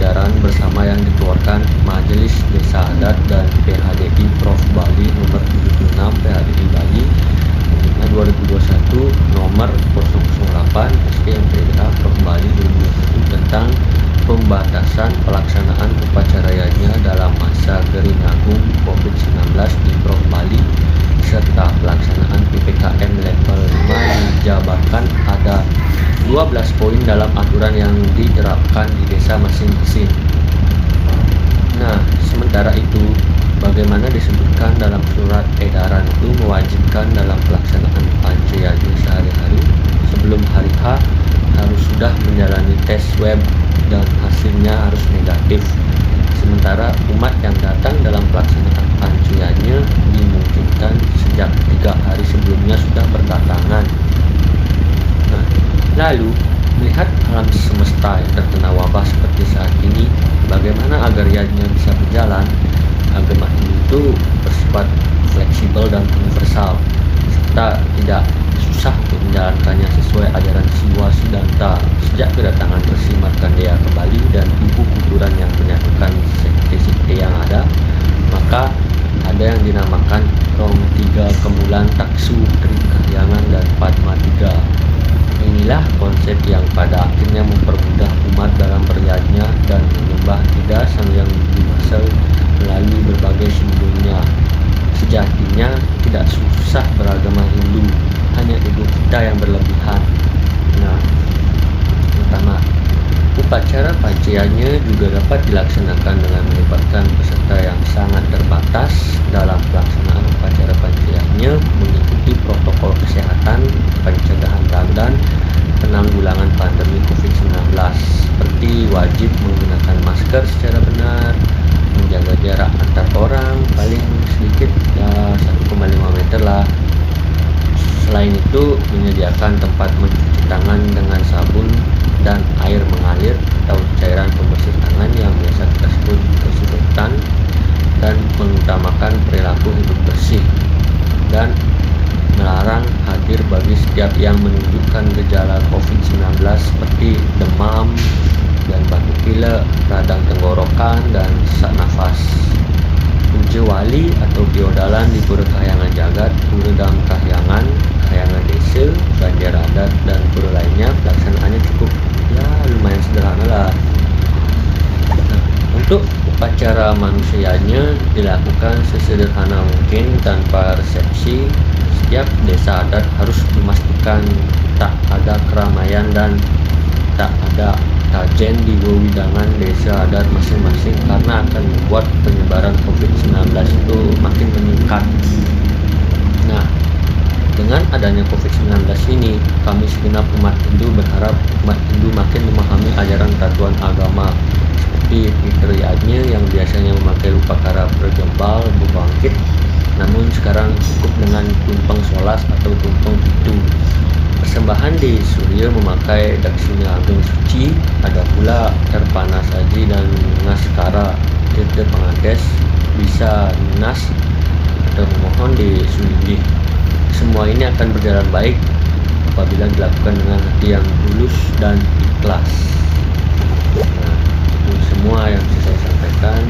edaran bersama yang dikeluarkan Majelis Desa Adat dan PHDI Prof Bali nomor 76 PHDI Bali 2021 nomor 008 SKMPDA Prof Bali 2021 tentang pembatasan pelaksanaan upacaranya dalam masa Gering Agung COVID-19 di Prof Bali serta pelaksanaan PPKM level 5 dijabarkan ada 12 poin dalam aturan yang diterapkan di desa masing-masing. Nah, sementara itu, bagaimana disebutkan dalam surat edaran itu mewajibkan dalam pelaksanaan pancayanya sehari-hari sebelum hari H harus sudah menjalani tes swab dan hasilnya harus negatif. Sementara umat yang datang dalam pelaksanaan pancayanya dimungkinkan sejak 3 hari sebelumnya sudah berdatangan. Nah, lalu melihat alam semesta yang terkena wabah seperti saat ini, bagaimana agar ianya bisa berjalan? Agama Hindu itu bersifat fleksibel dan universal, serta tidak susah untuk menjalankannya sesuai ajaran Siwa Siddhanta sejak kedatangan Resi Markandeya ke Bali dan ibu kuburan yang menyatukan sekte-sekte yang ada. Maka ada yang dinamakan Rong Tiga Kemulan Taksu Tri Kahyangan dan Padma Tiga. Inilah konsep yang pada akhirnya mempermudah umat dalam beribadah dan menyembah Ida Sang Hyang Widi Wasa melalui berbagai simbolnya. Sejatinya tidak susah beragama Hindu, hanya ego kita yang berlebihan. Nah, pertama, upacara pancayanya juga dapat dilaksanakan dengan melibatkan peserta yang sangat terbatas. Dalam pelaksanaan upacara pancayanya mengikuti protokol kesehatan, pencegahan dan penanggulangan pandemi COVID-19 seperti wajib menggunakan masker secara benar, menjaga jarak antar orang paling sedikit 1,5 meter lah. Selain itu menyediakan tempat mencuci tangan dengan sabun dan air mengalir atau cairan pembersih tangan yang biasa kita sebut desinfektan, dan mengutamakan perilaku hidup bersih dan melarang hadir bagi setiap yang menunjukkan gejala COVID-19 seperti demam dan batuk pilek, radang tenggorokan, dan sesak nafas. Puja wali atau biodalan di Pura Kahyangan Jagat, Pura Dam Kahyangan, Kahyangan Desa, banjar adat, dan pura lainnya pelaksanaannya cukup lumayan sederhana lah. Nah, untuk upacara manusianya dilakukan sesederhana mungkin tanpa resepsi. Setiap desa adat harus memastikan tak ada keramaian dan tak ada tajen di wewidangan desa adat masing-masing karena akan membuat penyebaran COVID-19 itu makin meningkat. Nah, dengan adanya COVID-19 ini, kami segenap umat Hindu berharap umat Hindu makin memahami ajaran tatuan agama seperti fitriyatnya yang biasanya memakai upakara pergembal berbangkit, namun sekarang cukup dengan tumpeng solas atau tumpeng itu. Persembahan di Surya memakai daksina ageng suci, ada pula terpana saji dan naskara tirta pengades, bisa nas atau memohon di sulindih. Semua ini akan berjalan baik apabila dilakukan dengan hati yang tulus dan ikhlas. Nah, itu semua yang bisa saya sampaikan.